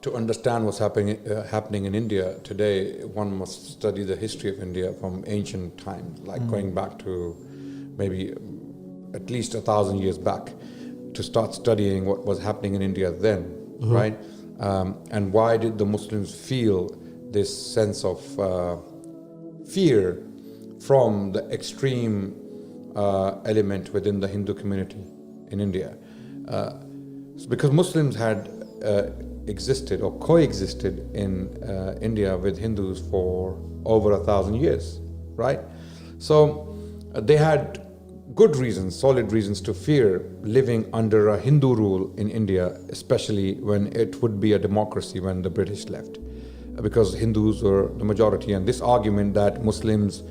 To understand what's happening in India today, one must study the history of India from ancient times, like going back to maybe at least 1,000 years back, to start studying what was happening in India then, right? And why did the Muslims feel this sense of fear from the extreme element within the Hindu community in India? Because Muslims had existed or coexisted in India with Hindus for over 1,000 years, right? So they had good reasons, solid reasons to fear living under a Hindu rule in India, especially when it would be a democracy when the British left, because Hindus were the majority. And this argument that Muslims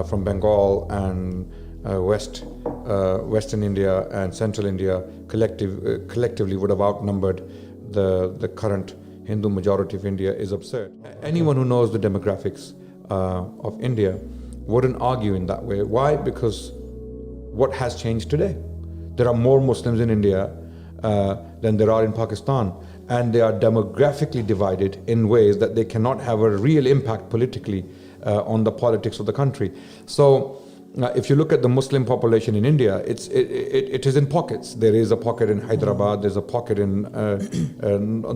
from Bengal and Western India and Central India collectively would have outnumbered the current Hindu majority of India is absurd. Anyone who knows the demographics of India wouldn't argue in that way. Why? Because what has changed today? There are more Muslims in India than there are in Pakistan, and they are demographically divided in ways that they cannot have a real impact politically on the politics of the country. So if you look at the Muslim population in India, it is in pockets. There is a pocket in Hyderabad, there's a pocket in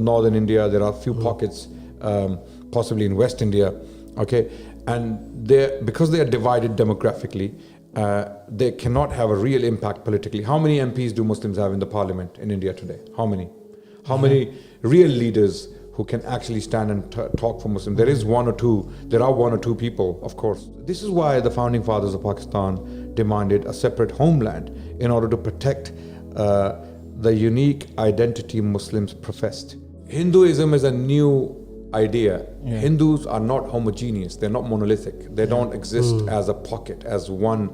northern India, there are a few pockets possibly in West India, okay? And because they are divided demographically, they cannot have a real impact politically. How many MPs do Muslims have in the parliament in India today? How many? How many real leaders who can actually stand and talk for Muslims? There is one or two. There are one or two people, of course. This is why the founding fathers of Pakistan demanded a separate homeland in order to protect the unique identity Muslims professed. Hinduism is a new idea. Yeah. Hindus are not homogeneous. They're not monolithic. They don't exist as a pocket, as one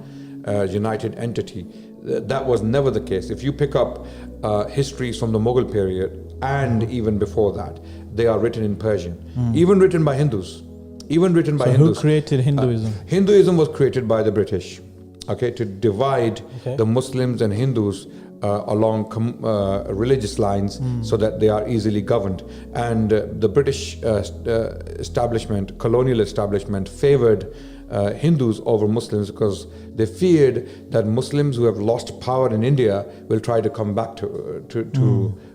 united entity. That was never the case. If you pick up histories from the Mughal period and even before that, they are written in Persian, even written by Hindus. Who created Hinduism? Hinduism was created by the British, okay, to divide the Muslims and Hindus along religious lines so that they are easily governed. And the British establishment, colonial establishment, favored Hindus over Muslims because they feared that Muslims who have lost power in India will try to come back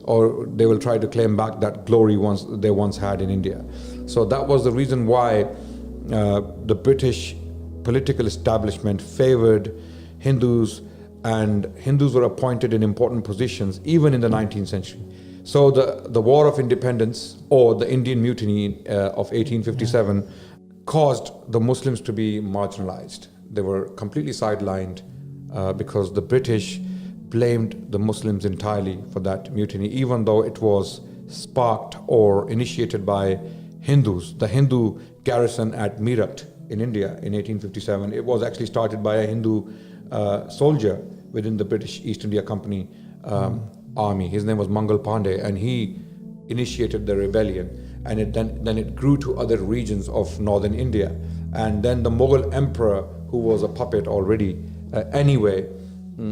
or they will try to claim back that glory they once had in India. So that was the reason why the British political establishment favored Hindus, and Hindus were appointed in important positions even in the 19th century. So the War of Independence, or the Indian Mutiny of 1857, caused the Muslims to be marginalized. They were completely sidelined because the British blamed the Muslims entirely for that mutiny, even though it was sparked or initiated by Hindus. The Hindu garrison at Meerut in India in 1857, it was actually started by a Hindu soldier within the British East India Company army. His name was Mangal Pandey, and he initiated the rebellion. And then it grew to other regions of northern India. And then the Mughal emperor, who was a puppet already anyway,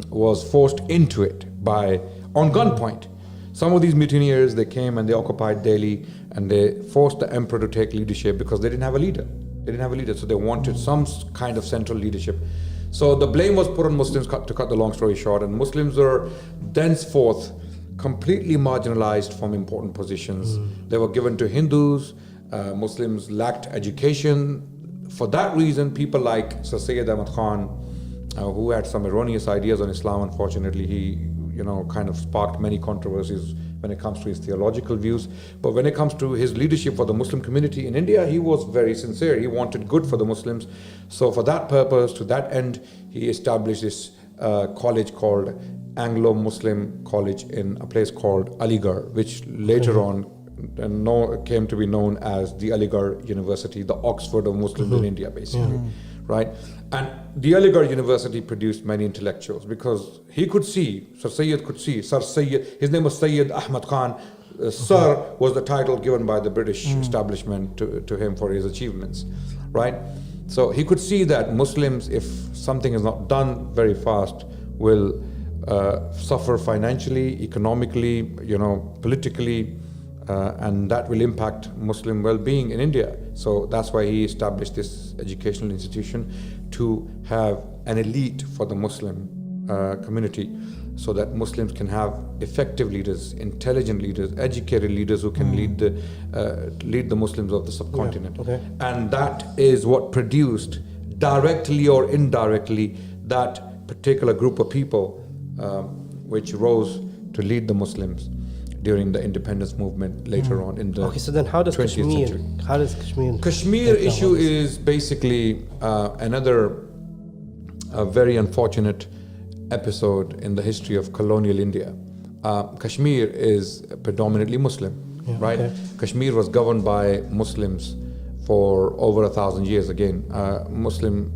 was forced into it on gunpoint. Some of these mutineers, they came and they occupied Delhi, and they forced the emperor to take leadership because they didn't have a leader. So they wanted some kind of central leadership. So the blame was put on Muslims, to cut the long story short, and Muslims were thenceforth completely marginalized from important positions. They were given to Hindus. Muslims lacked education. For that reason, people like Sir Syed Ahmad Khan, who had some erroneous ideas on Islam, unfortunately, he kind of sparked many controversies when it comes to his theological views. But when it comes to his leadership for the Muslim community in India, he was very sincere. He wanted good for the Muslims. So for that purpose, to that end, he established this college called Anglo-Muslim College in a place called Aligarh, which later on came to be known as the Aligarh University, the Oxford of Muslims in India, basically, right? And the Aligarh University produced many intellectuals because he could see, his name was Syed Ahmad Khan. Sir was the title given by the British establishment to him for his achievements, right? So he could see that Muslims, if something is not done very fast, will suffer financially, economically, politically, and that will impact Muslim well-being in India. So that's why he established this educational institution to have an elite for the Muslim community, so that Muslims can have effective leaders, intelligent leaders, educated leaders who can lead the Muslims of the subcontinent. Yeah, okay. And that is what produced, directly or indirectly, that particular group of people which rose to lead the Muslims during the independence movement later on in the Okay, so then how does 20th Kashmir? century. How does Kashmir? Kashmir issue is basically another very unfortunate episode in the history of colonial India. Kashmir is predominantly Muslim, right? Okay. Kashmir was governed by Muslims for over 1,000 years. Again, Muslim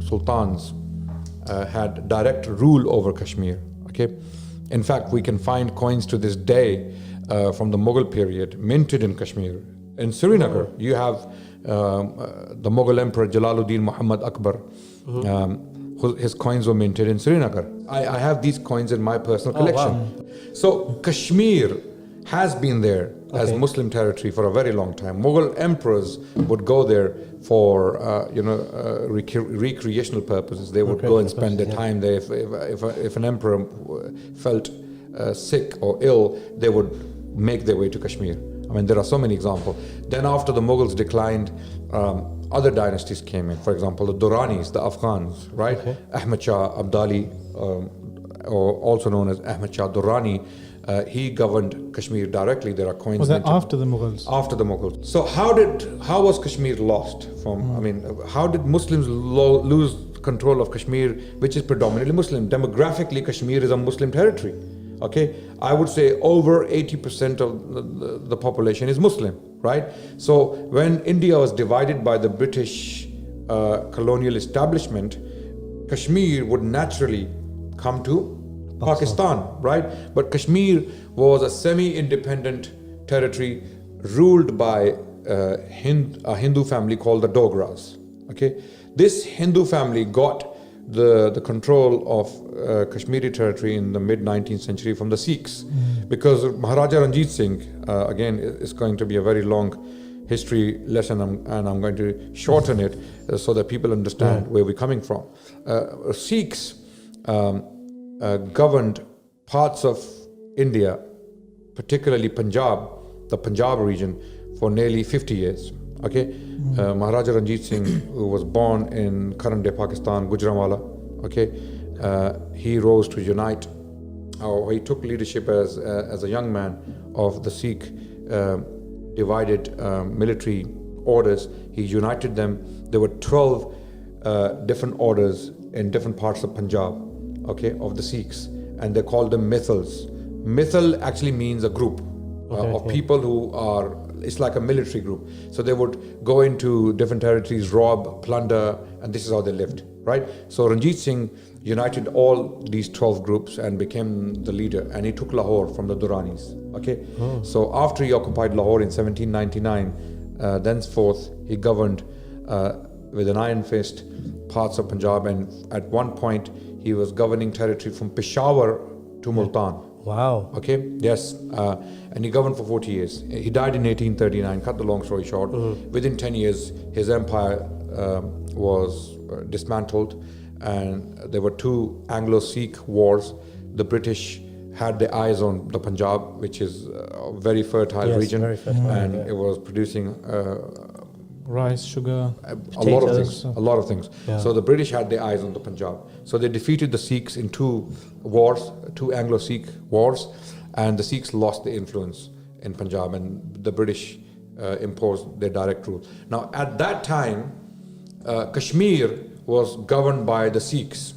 sultans had direct rule over Kashmir. Okay, in fact, we can find coins to this day from the Mughal period minted in Kashmir. In Srinagar, you have the Mughal Emperor Jalaluddin Muhammad Akbar. His coins were minted in Srinagar. I have these coins in my personal collection. Wow. So Kashmir has been there as Muslim territory for a very long time. Mughal emperors would go there for recreational purposes. They would go and spend their time there. If an emperor felt sick or ill, they would make their way to Kashmir. I mean, there are so many examples. Then after the Mughals declined, other dynasties came in. For example, the Duranis, the Afghans, right? Ahmad Shah Abdali, or also known as Ahmad Shah Durrani, he governed Kashmir directly. There are coins. Was that minted after the Mughals? After the Mughals. So how was Kashmir lost from? I mean, how did Muslims lose control of Kashmir, which is predominantly Muslim? Demographically, Kashmir is a Muslim territory. Okay, I would say over 80% of the population is Muslim, right? So when India was divided by the British colonial establishment, Kashmir would naturally come to Pakistan, right? But Kashmir was a semi-independent territory ruled by a Hindu family called the Dogras. Okay, this Hindu family got the control of Kashmiri territory in the mid-19th century from the Sikhs, because Maharaja Ranjit Singh, again, is going to be a very long history lesson, and I'm going to shorten it so that people understand where we're coming from. Sikhs governed parts of India, particularly Punjab, the Punjab region, for nearly 50 years. Okay, Maharaja Ranjit Singh, who was born in current-day Pakistan, Gujranwala. Okay, he rose to unite, or he took leadership as a young man of the Sikh divided military orders. He united them. There were 12 different orders in different parts of Punjab, okay, of the Sikhs, and they called them mithals. Mithal actually means a group of people who are, it's like a military group. So they would go into different territories, rob, plunder, and this is how they lived, right? So Ranjit Singh united all these 12 groups and became the leader, and he took Lahore from the Duranis, okay? So after he occupied Lahore in 1799, thenceforth he governed with an iron fist parts of Punjab, and at one point he was governing territory from Peshawar to Multan. Wow. Okay, yes, and he governed for 40 years. He died in 1839, cut the long story short. Within 10 years, his empire was dismantled, and there were two Anglo-Sikh wars. The British had their eyes on the Punjab, which is a very fertile region, very fertile, and it was producing rice, sugar, a lot of things. Yeah. So the British had their eyes on the Punjab. So they defeated the Sikhs in two wars, two Anglo-Sikh wars, and the Sikhs lost their influence in Punjab, and the British imposed their direct rule. Now, at that time, Kashmir was governed by the Sikhs,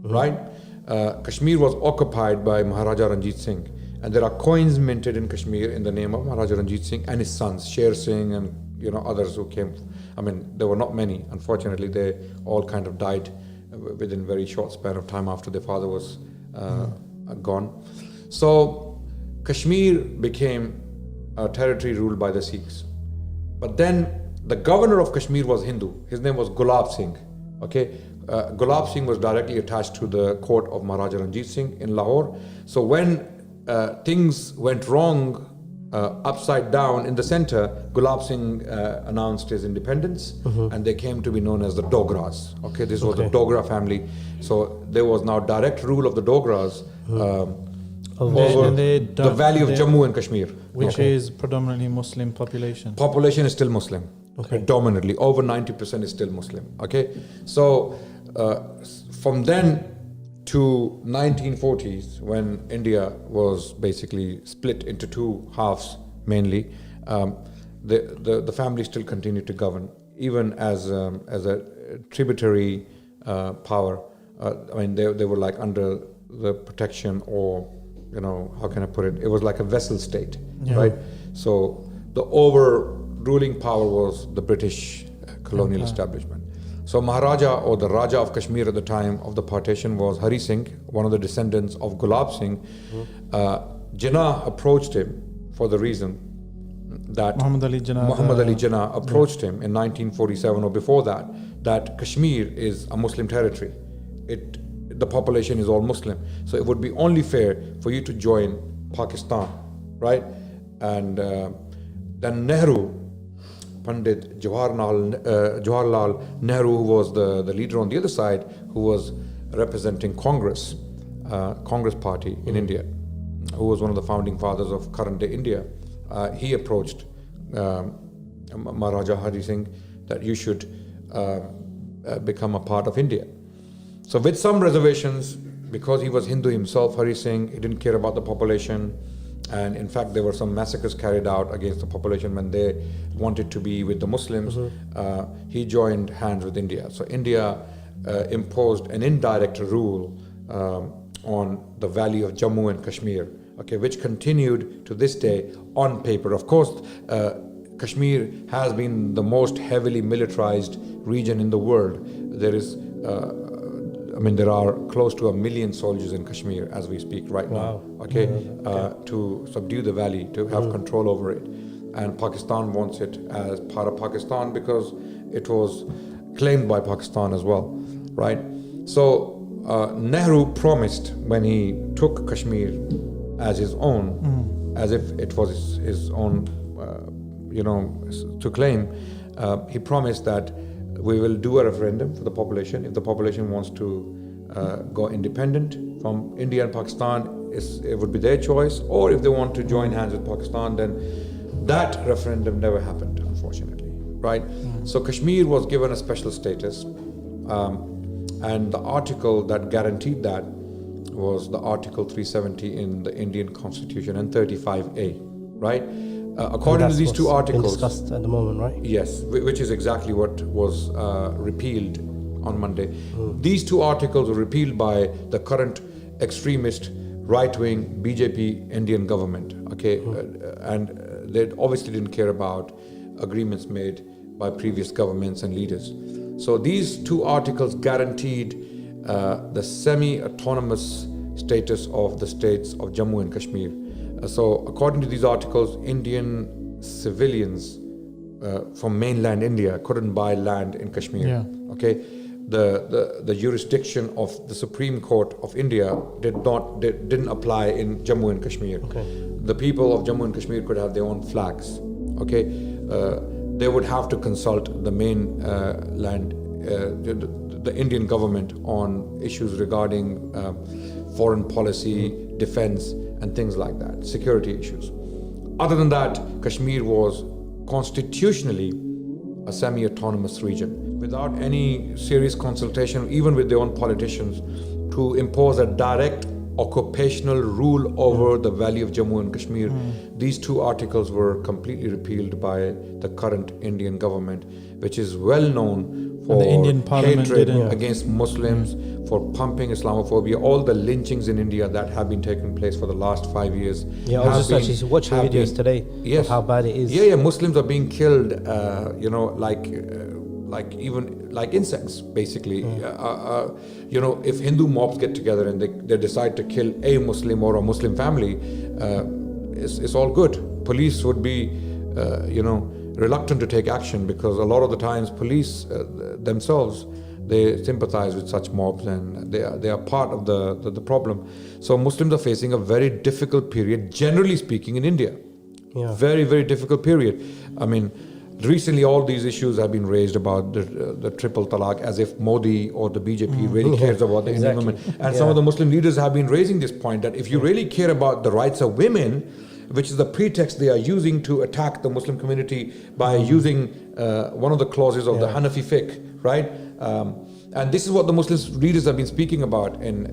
right? Kashmir was occupied by Maharaja Ranjit Singh, and there are coins minted in Kashmir in the name of Maharaja Ranjit Singh and his sons, Sher Singh and others who came. I mean, there were not many. Unfortunately, they all kind of died within very short span of time after their father was gone. So Kashmir became a territory ruled by the Sikhs. But then the governor of Kashmir was Hindu. His name was Gulab Singh. Okay, Gulab Singh was directly attached to the court of Maharaja Ranjit Singh in Lahore. So when things went wrong upside down in the center, Gulab Singh announced his independence, and they came to be known as the Dogras. Okay, this was the Dogra family. So there was now direct rule of the Dogras over the valley of Jammu and Kashmir, which is predominantly Muslim population. Population is still Muslim, dominantly. Over 90% is still Muslim. Okay, so from then to 1940s, when India was basically split into two halves mainly, the family still continued to govern, even as a tributary power. I mean, they were like under the protection, or how can I put it? It was like a vassal state, right? So the overruling power was the British colonial establishment. So Maharaja, or the Raja of Kashmir at the time of the partition, was Hari Singh, one of the descendants of Gulab Singh. Jinnah approached him for the reason that Muhammad Ali Jinnah approached him in 1947 or before that Kashmir is a Muslim territory. The population is all Muslim. So it would be only fair for you to join Pakistan, right? And then Nehru, Pandit Jawaharlal Nehru, who was the leader on the other side, who was representing Congress party in India, who was one of the founding fathers of current day India, he approached Maharaja Hari Singh that you should become a part of India. So with some reservations, because he was Hindu himself, Hari Singh, he didn't care about the population. And in fact, there were some massacres carried out against the population when they wanted to be with the Muslims. He joined hands with India. So India imposed an indirect rule on the valley of Jammu and Kashmir, which continued to this day on paper. Of course, Kashmir has been the most heavily militarized region in the world. There are close to 1 million soldiers in Kashmir as we speak right now, to subdue the valley, to have control over it. And Pakistan wants it as part of Pakistan because it was claimed by Pakistan as well, right? So Nehru promised, when he took Kashmir as his own, as if it was his own, to claim, he promised that we will do a referendum for the population. If the population wants to go independent from India and Pakistan, it would be their choice. Or if they want to join hands with Pakistan, then that referendum never happened, unfortunately, right? So Kashmir was given a special status. And the article that guaranteed that was the Article 370 in the Indian Constitution and 35A, right? According to these two articles, discussed at the moment, right? Yes, which is exactly what was repealed on Monday. These two articles were repealed by the current extremist right-wing BJP Indian government. And they obviously didn't care about agreements made by previous governments and leaders. So these two articles guaranteed the semi-autonomous status of the states of Jammu and Kashmir. So according to these articles, Indian civilians from mainland India couldn't buy land in Kashmir. The jurisdiction of the Supreme Court of India didn't apply in Jammu and Kashmir. The people of Jammu and Kashmir could have their own flags. They would have to consult the mainland, the Indian government on issues regarding foreign policy, defense, and things like that, security issues. Other than that, Kashmir was constitutionally a semi-autonomous region without any serious consultation, even with their own politicians, to impose a direct occupational rule over the valley of Jammu and Kashmir. These two articles were completely repealed by the current Indian government, which is well known for the Indian Parliament hatred against Muslims, for pumping Islamophobia. All the lynchings in India that have been taking place for the last 5 years. I was just actually watching videos today of how bad it is. Muslims are being killed, like insects, basically. If Hindu mobs get together and they decide to kill a Muslim or a Muslim family, it's all good. Police would be, reluctant to take action because a lot of the times police themselves, they sympathize with such mobs and they are part of the problem. So Muslims are facing a very difficult period, generally speaking, in India. Very, very difficult period. I mean, recently all these issues have been raised about the triple talaq, as if Modi or the BJP really cares about the Indian women. And some of the Muslim leaders have been raising this point that if you really care about the rights of women, which is the pretext they are using to attack the Muslim community by using one of the clauses of the Hanafi fiqh, right? And this is what the Muslim leaders have been speaking about in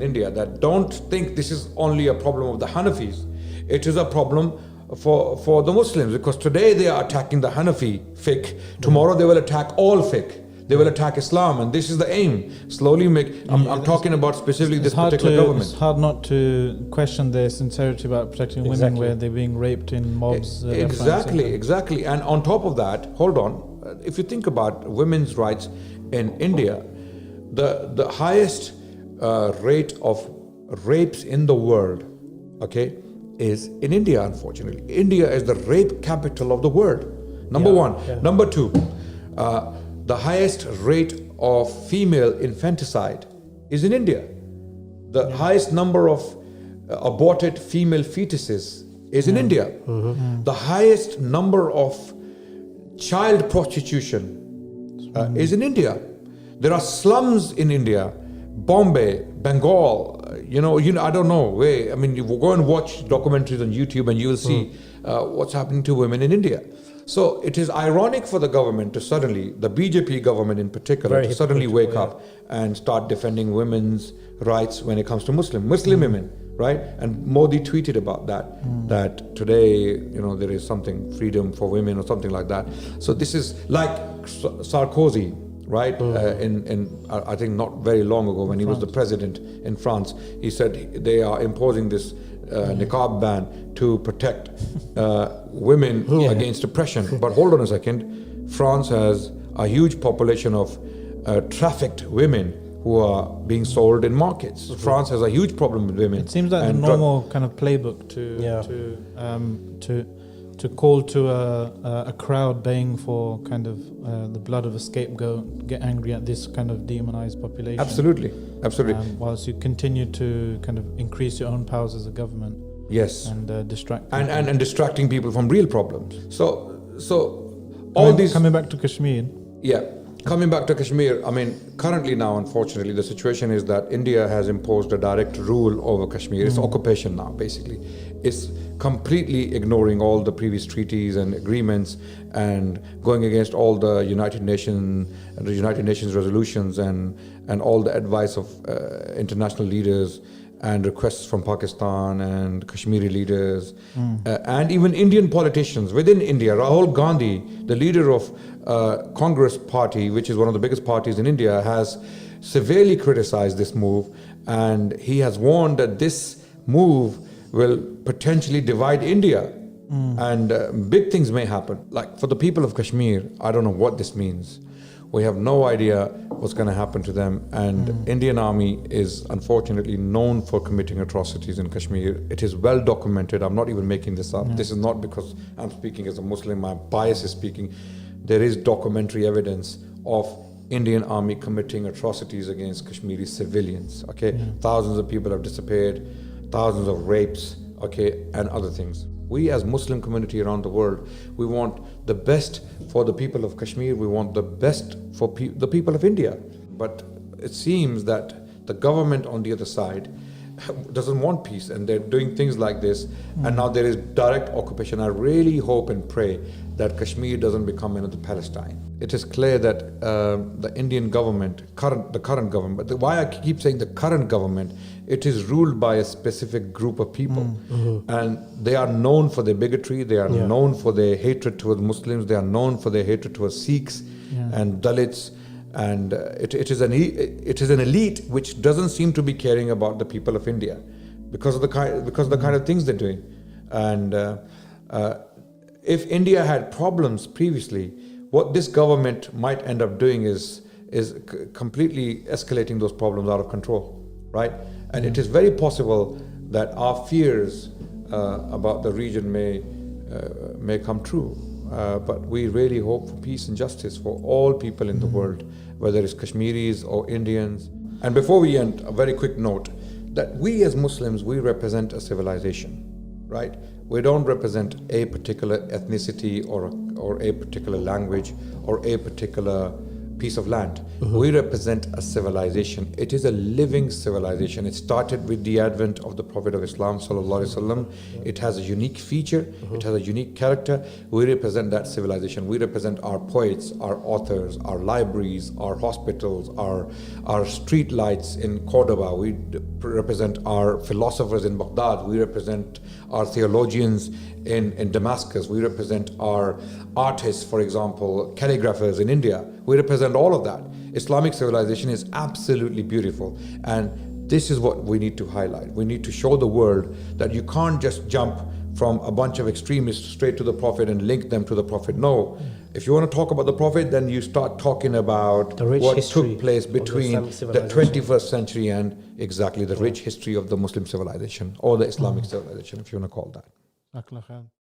India, that don't think this is only a problem of the Hanafis. It is a problem for the Muslims, because today they are attacking the Hanafi fiqh. Tomorrow they will attack all fiqh. They will attack Islam, and this is the aim. Slowly I'm talking about specifically this particular government. It's hard not to question their sincerity about protecting women where they're being raped in mobs. Exactly. And on top of that, hold on, if you think about women's rights in India, the highest rate of rapes in the world, okay, is in India, unfortunately. India is the rape capital of the world. Number one. Number two, the highest rate of female infanticide is in India. The highest number of aborted female fetuses is in India. The highest number of child prostitution is in India. There are slums in India, Bombay, Bengal, I don't know where. I mean, you go and watch documentaries on YouTube and you will see what's happening to women in India. So it is ironic for the government to suddenly, the BJP government in particular, to suddenly wake up and start defending women's rights when it comes to Muslim women, right? And Modi tweeted about that today, there is something, freedom for women or something like that. So this is like Sarkozy, right? I think not very long ago when he was the president in France, he said they are imposing this niqab ban to protect women against oppression. But hold on a second, France has a huge population of trafficked women who are being sold in markets. France has a huge problem with women. It seems like the normal kind of playbook to call to a crowd baying for kind of the blood of a scapegoat, get angry at this kind of demonized population. Absolutely. Whilst you continue to kind of increase your own powers as a government. Yes. And distract people. And distracting people from real problems. So all these... Coming back to Kashmir. Yeah. Coming back to Kashmir, I mean, currently now, unfortunately, the situation is that India has imposed a direct rule over Kashmir. It's occupation now, basically. It's completely ignoring all the previous treaties and agreements and going against all the United Nations resolutions and all the advice of international leaders and requests from Pakistan and Kashmiri leaders and even Indian politicians within India. Rahul Gandhi, the leader of Congress Party, which is one of the biggest parties in India, has severely criticized this move, and he has warned that this move will potentially divide India and big things may happen. Like for the people of Kashmir, I don't know what this means. We have no idea what's going to happen to them, and Indian Army is unfortunately known for committing atrocities in Kashmir. It is well documented. I'm not even making this up. This is not because I'm speaking as a Muslim, my bias is speaking. There is documentary evidence of Indian Army committing atrocities against Kashmiri civilians. Thousands of people have disappeared, thousands of rapes, and other things. We as Muslim community around the world, we want the best for the people of Kashmir, we want the best for the people of India. But it seems that the government on the other side doesn't want peace, and they're doing things like this, and now there is direct occupation. I really hope and pray that Kashmir doesn't become another Palestine. It is clear that the Indian government, the current government, but why I keep saying the current government, it is ruled by a specific group of people, and they are known for their bigotry, they are known for their hatred towards Muslims, they are known for their hatred towards Sikhs and Dalits, and it is an elite which doesn't seem to be caring about the people of India because of the kind of things they're doing. And if India had problems previously, what this government might end up doing is completely escalating those problems out of control, right? And it is very possible that our fears about the region may come true. But we really hope for peace and justice for all people in the world, whether it's Kashmiris or Indians. And before we end, a very quick note that we as Muslims, we represent a civilization. right? We don't represent a particular ethnicity or a particular language or a particular piece of land. We represent a civilization. It is a living civilization. It started with the advent of the Prophet of Islam sallallahu alaihi wasallam. It has a unique feature. It has a unique character. We represent that civilization. We represent our poets, our authors, our libraries, our hospitals, our street lights in Cordoba. We represent our philosophers in Baghdad. We represent our theologians in Damascus. We represent our artists, for example, calligraphers in India. We represent all of that. Islamic civilization is absolutely beautiful, and this is what we need to highlight. We need to show the world that you can't just jump from a bunch of extremists straight to the Prophet and link them to the Prophet. No. If you want to talk about the Prophet, then you start talking about what took place between the 21st century and exactly the rich history of the Muslim civilization or the Islamic civilization, if you want to call that.